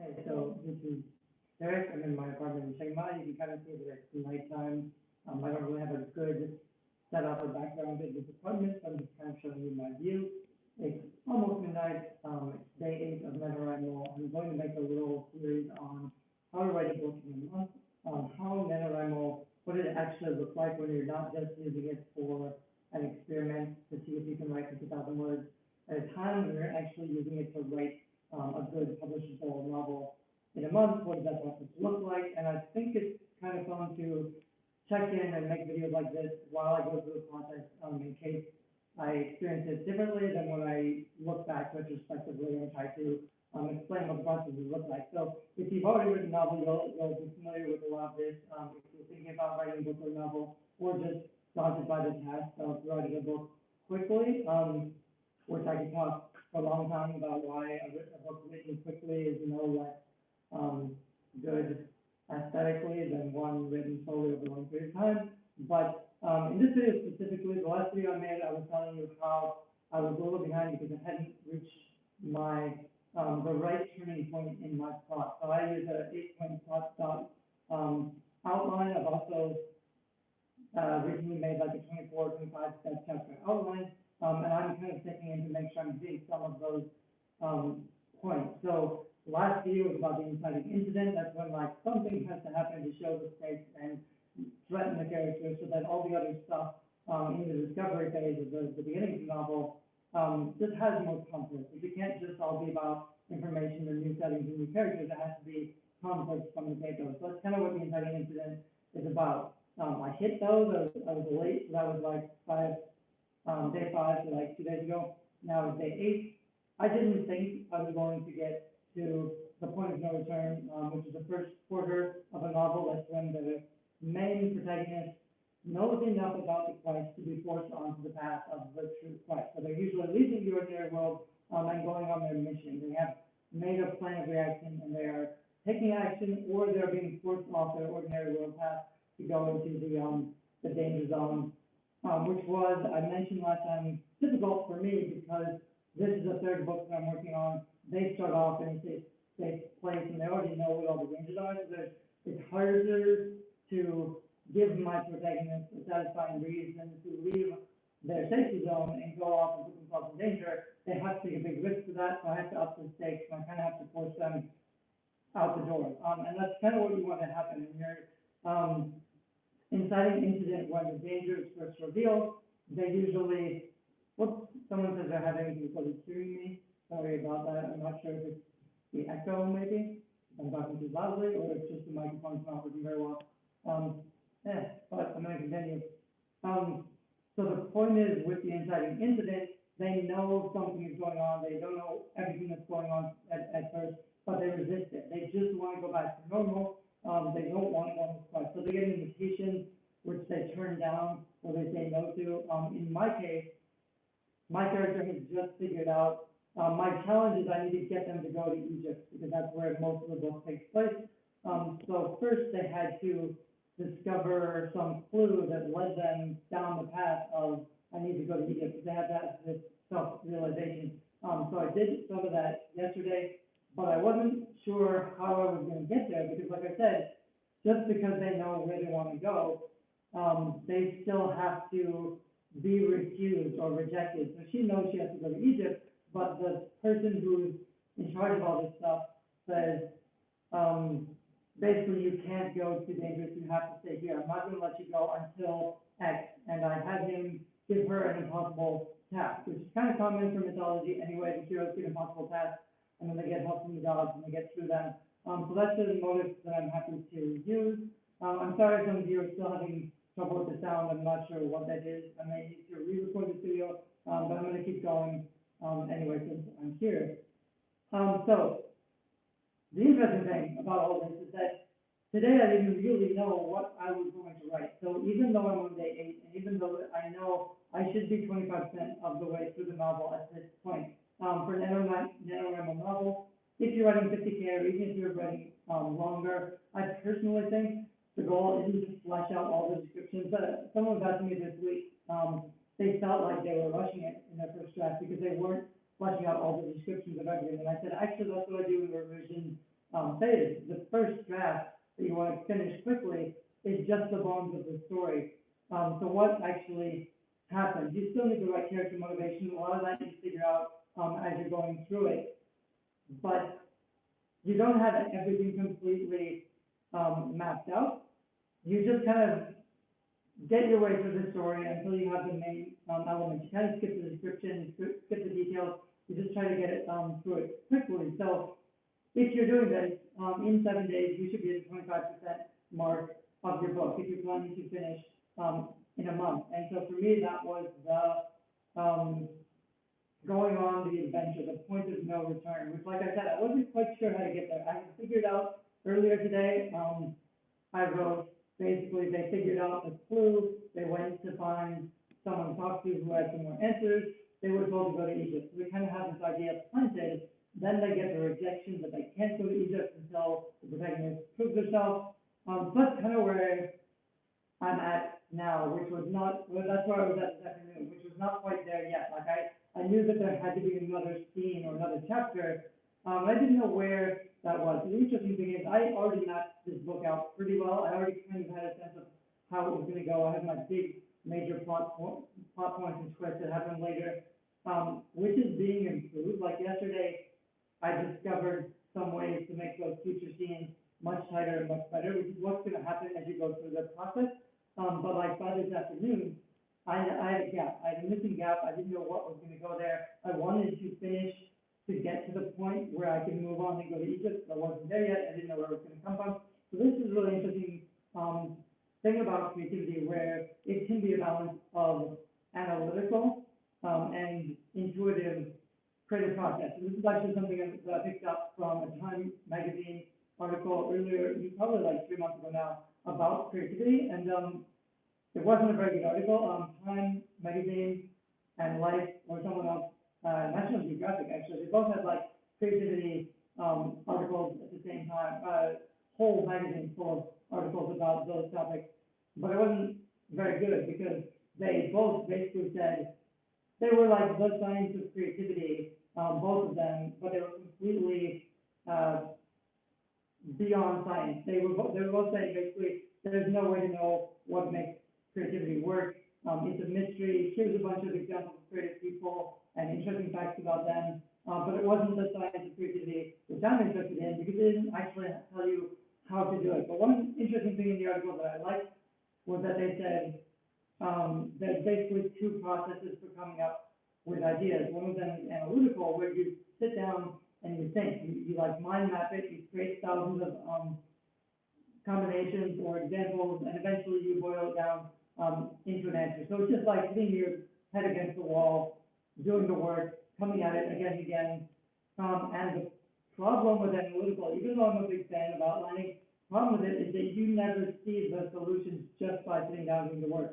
So this is Derek. I'm in my apartment in Chiang Mai. You can kind of see that it's nighttime. I don't really have a good setup or background in this apartment, so I'm just kind of showing you my view. It's almost midnight. It's day 8 of Nanowrimo. I'm going to make a little series on how to write a book in a month, how Nanowrimo, what it actually looks like when you're not just using it for an experiment to see if you can write 50,000 words at a time, when you're actually using it to write a good publishable novel in a month. What does that process look like? And I think it's kind of fun to check in and make videos like this while I go through the process, in case I experience it differently than when I look back retrospectively and try to explain what the process would look like. So if you've already written a novel, you'll be familiar with a lot of this. If you're thinking about writing a book or a novel, or just daunted by the task of writing a book quickly, which I could talk for a long time about why a book written quickly is less good aesthetically than one written solely over a long period of time. But in this video specifically, the last video I made, I was telling you how I was a little behind because I hadn't reached my the right turning point in my plot. So I use a 8-point plot outline. I've also recently made like a 24, 25-step chapter outline, and I'm kind of taking in to make sure I'm hitting some of those points. So last video was about the inciting incident. That's when like something has to happen to show the stakes and threaten the characters, so that all the other stuff in the discovery phase of the beginning of the novel just has more conflict. It can't just all be about information and new settings and new characters. It has to be conflict from the get-go. So that's kind of what the inciting incident is about. I hit those. I was late, so that was like day 5, so like 2 days ago. Now it's day 8. I didn't think I was going to get to the point of no return, which is the first quarter of a novel. That's when the main protagonist knows enough about the quest to be forced onto the path of the true quest. So they're usually leaving the ordinary world and going on their mission. They have made a plan of reaction, and they are taking action, or they're being forced off their ordinary world path to go into the danger zone, which was, I mentioned last time, difficult for me because this is the third book that I'm working on. They start off in a safe place, and they already know what all the dangers are, so it's harder to give my protagonist a satisfying reason to leave their safety zone and go off and put themselves in danger. They have to take a big risk for that, so I have to up the stakes, and I kind of have to force them out the door. And that's kind of what you want to happen in your inciting incident. When the danger is first revealed, they usually, whoops, someone says they're having difficulty hearing me. Sorry about that. I'm not sure if it's the echo maybe, if I'm talking too loudly, or it's just the microphone's not working very well. But I'm going to continue. So the point is, with the inciting incident, they know something is going on. They don't know everything that's going on at first, but they resist it. They just want to go back to normal. They don't want to go on this quest. So they get invitations, which they turn down or they say no to. In my case, my character has just figured out, my challenge is I need to get them to go to Egypt, because that's where most of the book takes place. So first they had to discover some clue that led them down the path of, I need to go to Egypt, because they had that this self-realization. So I did some of that yesterday, but I wasn't sure how I was going to get there, because like I said, just because they know where they want to go, they still have to be refused or rejected. So she knows she has to go to Egypt, but the person who's in charge of all this stuff says, basically, you can't go too dangerous, you have to stay here. I'm not going to let you go until X. And I had him give her an impossible task, which is kind of common for mythology anyway. The heroes get impossible tasks, and then they get help from the gods, and they get through them. So that's the motive that I'm happy to use. I'm sorry some of you are still having trouble with the sound. I'm not sure what that is. I may need to re-record this video, but I'm going to keep going anyway since I'm here. So the interesting thing about all this is that today I didn't really know what I was going to write. So even though I'm on day 8, and even though I know I should be 25% of the way through the novel at this point, for an Nanowrimo novel, if you're writing 50K or even if you're writing longer, I personally think the goal isn't to flesh out all the descriptions. But someone was asking me this week, they felt like they were rushing it in their first draft because they weren't fleshing out all the descriptions of everything. And I said, actually, that's what I do in revision phases. The first draft that you want to finish quickly is just the bones of the story. So what actually happens? You still need the right character motivation. A lot of that you figure out as you're going through it, but you don't have everything completely mapped out. You just kind of get your way through the story until you have the main elements. You kind of skip the description, skip the details. You just try to get it through it quickly. So if you're doing this in 7 days, you should be at the 25% mark of your book if you're planning to finish in a month. And so for me, that was the going on the adventure, the point of no return, which, like I said, I wasn't quite sure how to get there. I figured out earlier today, I wrote, basically, they figured out the clue, they went to find someone to talk to who had some more answers, they were told to go to Egypt. So they kind of have this idea planted, then they get the rejection that they can't go to Egypt until the protagonist proves herself. So that's kind of where I'm at now, which was not, well, that's where I was at this afternoon, which was not quite there yet. Like I knew that there had to be another scene or another chapter. I didn't know where that was. The interesting thing is I already mapped this book out pretty well. I already kind of had a sense of how it was going to go. I had my big major plot points and twists that happened later, which is being improved. Like yesterday, I discovered some ways to make those future scenes much tighter and much better, which is what's going to happen as you go through the process. But like by this afternoon, I had a gap. I had a missing gap. I didn't know what was going to go there. I wanted to finish to get to the point where I can move on and go to Egypt. I wasn't there yet. I didn't know where it was going to come from. So this is a really interesting thing about creativity, where it can be a balance of analytical and intuitive creative process. And this is actually something that I picked up from a Time magazine article earlier, probably like 3 months ago now, about creativity. And it wasn't a very good article. Time magazine and Life, or someone else, National Geographic actually, they both had like creativity articles at the same time, whole magazine full of articles about those topics, but it wasn't very good because they both basically said they were like the science of creativity, both of them, but they were completely beyond science. They were both saying basically there's no way to know what makes creativity work. It's a mystery. Here's a bunch of examples of creative people and interesting facts about them, but it wasn't the science of creativity which I'm interested in, because it didn't actually tell you how to do it. But one interesting thing in the article that I liked was that they said there's basically two processes for coming up with ideas. One of them is analytical, where you sit down and you think, you like mind map it, you create thousands of combinations or examples, and eventually you boil it down into an answer. So it's just like hitting your head against the wall, doing the work, coming at it again and again. And the problem with analytical, even though I'm a big fan of outlining, the problem with it is that you never see the solutions just by sitting down doing the work.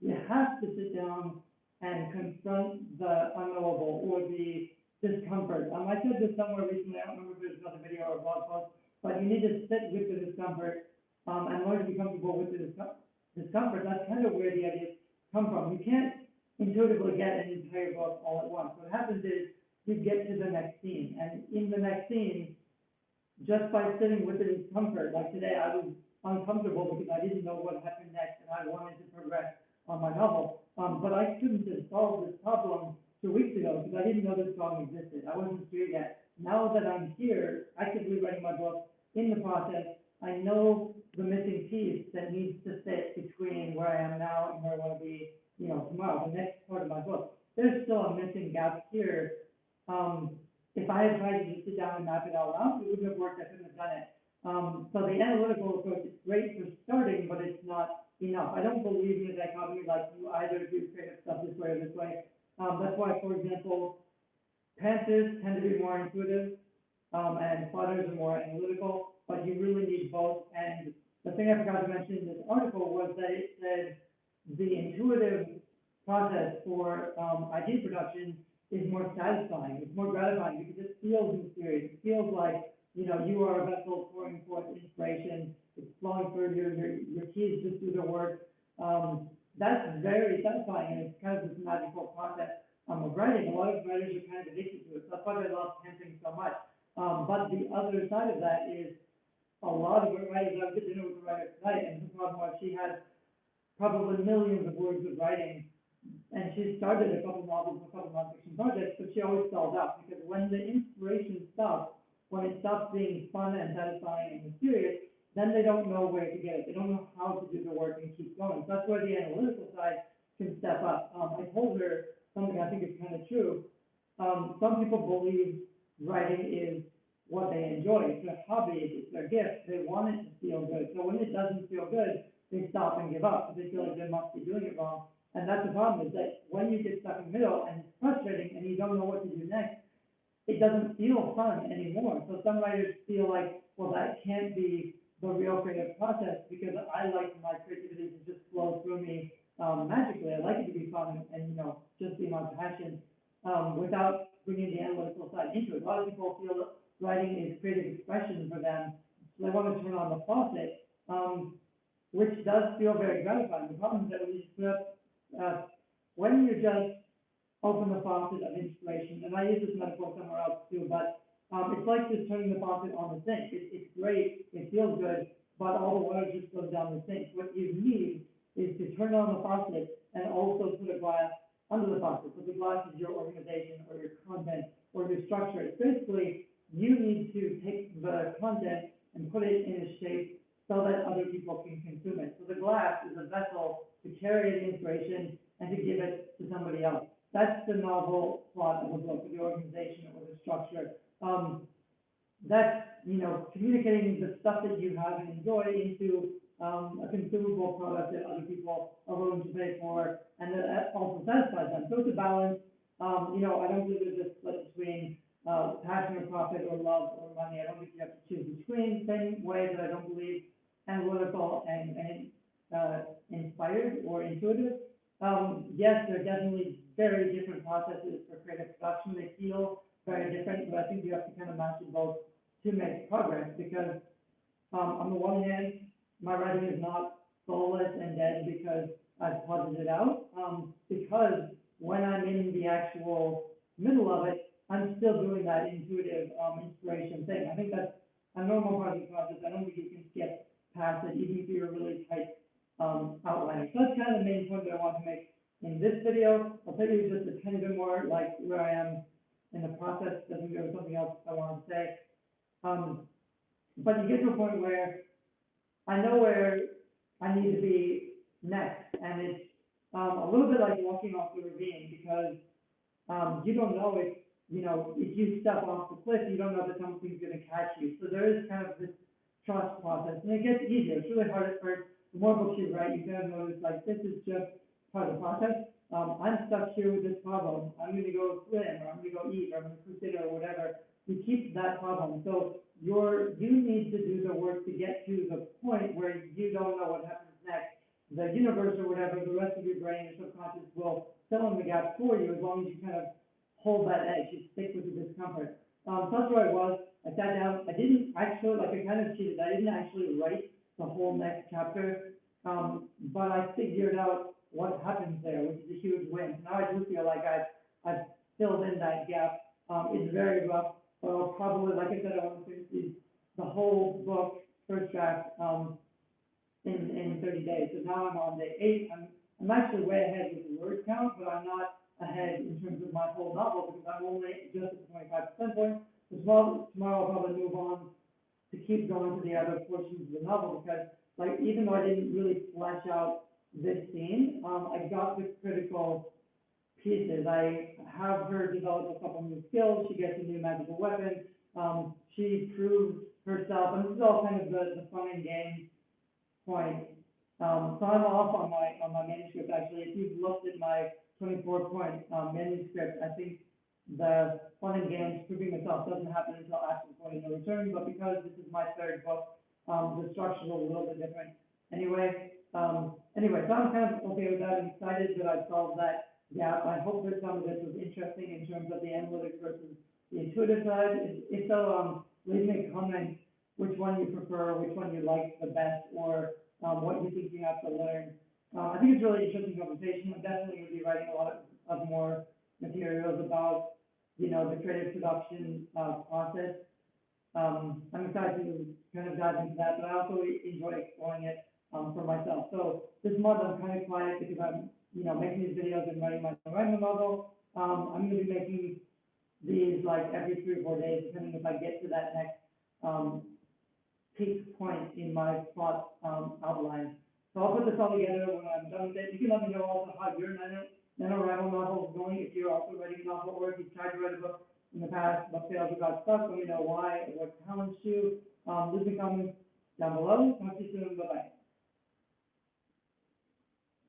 You have to sit down and confront the unknowable or the discomfort. I said this somewhere recently, I don't remember if it was another video or a blog post, but you need to sit with the discomfort and learn to be comfortable with the discomfort. That's kind of where the ideas come from. You can't intuitively get an entire book all at once. What happens is you get to the next scene, and in the next scene, just by sitting with the discomfort, like today I was uncomfortable because I didn't know what happened next and I wanted to progress on my novel, but I couldn't have solved this problem 2 weeks ago because I didn't know this problem existed. I wasn't here yet. Now that I'm here, actively writing my book, in the process, I know the missing piece that needs to fit between where I am now and where I want to be, tomorrow, the next part of my book. There's still a missing gap here. If I had tried to just sit down and map it all out, it wouldn't have worked. I couldn't have done it. So the analytical approach is great for starting, but it's not enough. I don't believe in a dichotomy like you either do creative stuff this way or this way. That's why, for example, pantsers tend to be more intuitive, and plotters are more analytical, but you really need both. And the thing I forgot to mention in this article was that it said the intuitive process for idea production is more satisfying, it's more gratifying because it feels mysterious. It feels like, you are a vessel pouring forth inspiration, it's flowing through your keys just do the work. That's very satisfying, and it's kind of this magical process of writing. A lot of writers are kind of addicted to it. So that's why I love pantsing so much. But the other side of that is a lot of writers. I was at dinner with a writer tonight, and the problem was she had probably millions of words of writing, and she started a couple novels, a couple nonfiction projects, but she always stalled out because when the inspiration stops, when it stops being fun and satisfying and mysterious, then they don't know where to get it. They don't know how to do the work and keep going. So that's where the analytical side can step up. I told her something I think is kind of true. Some people believe writing is what they enjoy. It's their hobby, it's their gift. They want it to feel good. So when it doesn't feel good, they stop and give up because they feel like they must be doing it wrong. And that's the problem, is that when you get stuck in the middle and it's frustrating and you don't know what to do next, it doesn't feel fun anymore. So some writers feel like, well, that can't be the real creative process because I like my creativity to just flow through me magically. I like it to be fun and you know, just be my passion without bringing the analytical side into it. A lot of people feel that writing is creative expression for them, so they want to turn on the faucet, which does feel very gratifying. The problem is that when you put up, when you just open the faucet of inspiration, and I use this metaphor somewhere else too, but it's like just turning the faucet on the sink. It's great, it feels good, but all the water just goes down the sink. What you need is to turn on the faucet and also put a glass under the faucet. So the glass is your organization or your content or your structure. It's basically, you need to take the content and put it in a shape so that other people can consume it. So the glass is a vessel to carry the inspiration and to give it to somebody else. That's the novel plot of a book, the organization or the structure. That's, you know, communicating the stuff that you have and enjoy into a consumable product that other people are willing to pay for and that also satisfies them. So it's a balance. You know, I don't believe there's a split between passion or profit or love or money. I don't think you have to choose between. Same way that I don't believe analytical and inspired or intuitive. Yes, there are definitely very different processes for creative production. They feel very different, but I think you have to kind of master both to make progress because on the one hand, my writing is not soulless and dead because I've plotted it out, because when I'm in the actual middle of it, I'm still doing that intuitive inspiration thing. I think that's a normal part of the process. I don't think you can skip past it, even if you're a really tight outliner. So that's kind of the main point that I want to make in this video. I'll tell you just a tiny bit more like where I am in the process. Doesn't go to something else I want to say. But you get to a point where I know where I need to be next, and it's a little bit like walking off the ravine because you don't know if, you know, if you step off the cliff, you don't know that something's going to catch you. So there is kind of this trust process, and it gets easier. It's really hard at first. The more books you write, you kind of notice like this is just part of the process. I'm stuck here with this problem. I'm going to go swim, or I'm going to go eat, or I'm going to cook dinner, or whatever. You keep that problem. So you need to do the work to get to the point where you don't know what happens next. The universe or whatever, the rest of your brain, your subconscious will fill in the gaps for you as long as you kind of hold that edge, you stick with the discomfort. So that's where I was. I sat down. I didn't actually, like I kind of cheated. I didn't actually write the whole next chapter, but I figured out what happens there, which is a huge win. Now I do feel like I've filled in that gap. It's very rough, but I'll probably, like I said, I want to finish the whole book, first draft, in 30 days. So now I'm on day 8. I'm actually way ahead with the word count, but I'm not ahead in terms of my whole novel because I'm only just at the 25% point. So tomorrow I'll probably move on to keep going to the other portions of the novel because, like, even though I didn't really flesh out this scene, I got the critical pieces. I have her develop a couple new skills. She gets a new magical weapon. She proves herself, and this is all kind of the fun and game point. So I'm off on my manuscript actually. If you've looked at my 24-point manuscript, I think the fun and games proving myself doesn't happen until after the point of no return, but because this is my third book, the structure is a little bit different. Anyway, so I'm kind of okay with that. I'm excited that I solved that gap. I hope that some of this was interesting in terms of the analytics versus the intuitive side. If so, leave me a comment which one you prefer, which one you like the best, or what you think you have to learn. I think it's a really interesting conversation. I'm definitely going to be writing a lot of more materials about, you know, the creative production process. I'm excited to kind of dive into that, but I also enjoy exploring it, for myself. So this month I'm kind of quiet because I'm, making these videos and writing my Nanowrimo novel. I'm gonna be making these like every 3 or 4 days, depending if I get to that next, peak point in my plot, outline. So I'll put this all together when I'm done with it. You can let me know also how your NaNoWriMo novel is going, if you're also writing a novel, or if you've tried to write a book in the past, but failed or got stuck. Let me know why or what challenged you. Leave the comments down below. Talk to you soon. Bye-bye.